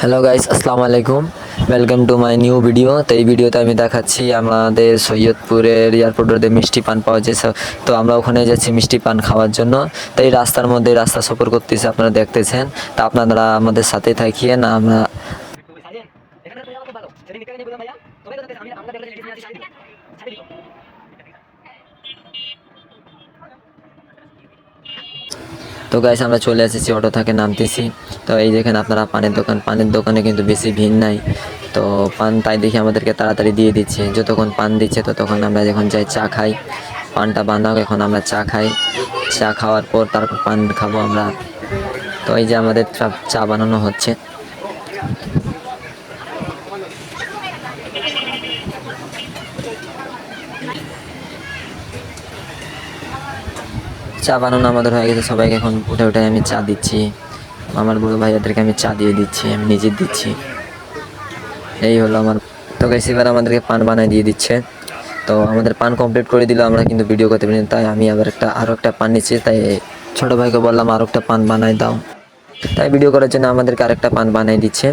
Hello guys, আসসালামু আলাইকুম। Welcome to my new video. তো এই ভিডিওতে আমি দেখাচ্ছি আমাদের সৈয়দপুরের এয়ারপোর্ট রোডে মিষ্টি পান পাওয়া যায়। তো আমরা ওখানে যাচ্ছি মিষ্টি পান খাওয়ার জন্য। তো এই রাস্তার মধ্যে রাস্তা সফর করতেছি, আপনারা দেখতেছেন। তা আপনারা আমাদের সাথে থাকিয়েন। আমরা তো গাইস আমরা চলে এসেছি, অটো থেকে নামতেছি। তো এই দেখেন আপনারা পানের দোকানে কিন্তু বেশি ভিড় নাই। তো পান তাই দেখে আমাদেরকে তাড়াতাড়ি দিয়ে দিচ্ছে। যতক্ষণ পান দিচ্ছে ততক্ষণ আমরা যখন যাই চা খাই। পানটা বাঁধা হোক, এখন আমরা চা খাই। চা খাওয়ার পর তারপর পান খাবো আমরা। তো এই যে আমাদের সব চা বানানো হচ্ছে। চা বানানো আমাদের হয়ে গেছে, সবাইকে এখন উঠে উঠে আমি চা দিচ্ছি। আমার বড় ভাইয়াদেরকে আমি চা দিয়ে দিচ্ছি, আমি নিজে দিচ্ছি। এই হলো আমার। তো গাইস এবার আমাদেরকে পান বানায় দিয়ে দিচ্ছে। তো আমাদের পান কমপ্লিট করে দিল, আমরা কিন্তু ভিডিও করতে পারিনি, তাই আমি আবার আরও একটা পান নিচ্ছি। তাই ছোটো ভাইকে বললাম আরও একটা পান বানাই দাও। তাই ভিডিও করার জন্য আমাদেরকে আরেকটা পান বানিয়ে দিচ্ছে।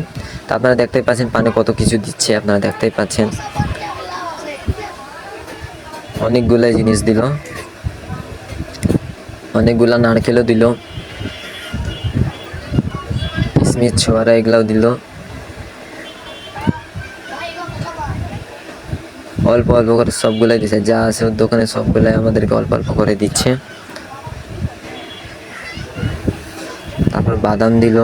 তা আপনারা দেখতেই পাচ্ছেন পানে কত কিছু দিচ্ছে, আপনারা দেখতেই পাচ্ছেন। অনেকগুলো জিনিস দিল, অনেকগুলা নারকেলও দিল, কিশমিশ ছোয়ারা এগুলাও দিল। অল্প অল্প করে সবগুলাই দিচ্ছে, যা আছে ওর দোকানে সবগুলাই আমাদেরকে অল্প অল্প করে দিচ্ছে। তারপর বাদাম দিল।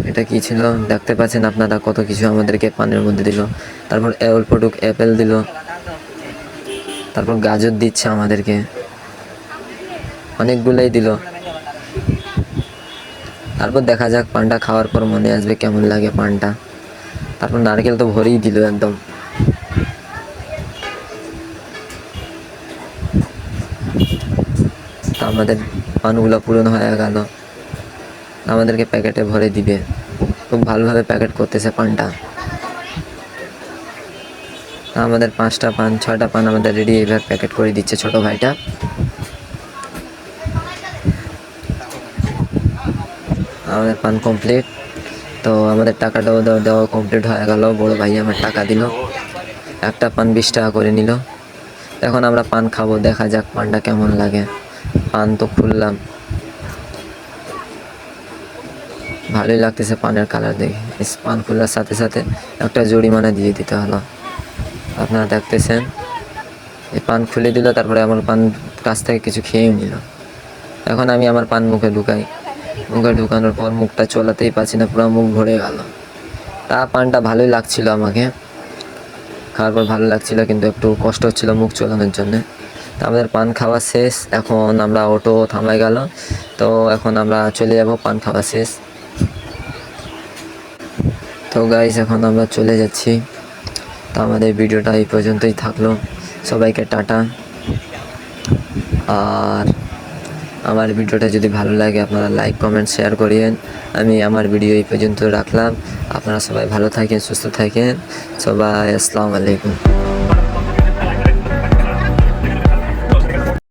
এটা কি ছিল দেখতে পাচ্ছেন আপনারা, কত কিছু আমাদেরকে পানের মধ্যে দিল। তারপর অল্পটুক অ্যাপেল দিল। তারপর গাজর দিচ্ছে আমাদেরকে, অনেকগুলাই দিল। তারপর দেখা যাক পানটা খাওয়ার পর মনে আসবে কেমন লাগে পানটা। তারপর নারকেল তো ভরেই দিল একদম। তা আমাদের পানগুলো পূরণ হয়ে গেল, আমাদেরকে প্যাকেটে ভরে দিবে। খুব ভালোভাবে প্যাকেট করতেছে পানটা। আমাদের 5টা পান 6টা পান আমাদের রেডি, এইভাবে প্যাকেট করে দিচ্ছে ছোট ভাইটা। আমাদের পান কমপ্লিট। তো আমাদের টাকাটাও দেওয়া কমপ্লিট হয়ে গেল। বড় ভাই আমার টাকা দিল, একটা পান 20 টাকা করে নিল। এখন আমরা পান খাবো, দেখা যাক পানটা কেমন লাগে। পান তো খুললাম, ভালোই লাগতেছে পানের কালার দেখে। পান খোলার সাথে সাথে একটা জরিমানা দিয়ে দিতে হলো। আপনারা দেখতেছেন এই পান খুলে দিল, তারপরে আমার পান কাছ থেকে কিছু খেয়েও নিল। এখন আমি আমার পান মুখে ঢুকাই। মুখে ঢুকানোর পর মুখটা চলাতেই পারছি না, পুরো মুখ ভরে গেল। তা পানটা ভালোই লাগছিল আমাকে, খাওয়ার পর ভালো লাগছিল, কিন্তু একটু কষ্ট হচ্ছিল মুখ চলানোর জন্যে। তা আমাদের পান খাওয়া শেষ, এখন আমরা অটো থামাই গেল। তো এখন আমরা চলে যাব, পান খাওয়া শেষ। তো গাইস এখন আমরা চলে যাচ্ছি। তো আমাদের ভিডিওটা এই পর্যন্তই থাকলো। সবাইকে টাটা। আর আমার ভিডিওটা যদি ভালো লাগে আপনারা লাইক কমেন্ট শেয়ার করিয়েন। আমি আমার ভিডিও এই পর্যন্ত রাখলাম। আপনারা সবাই ভালো থাকেন, সুস্থ থাকেন। সবাই আসসালামু আলাইকুম।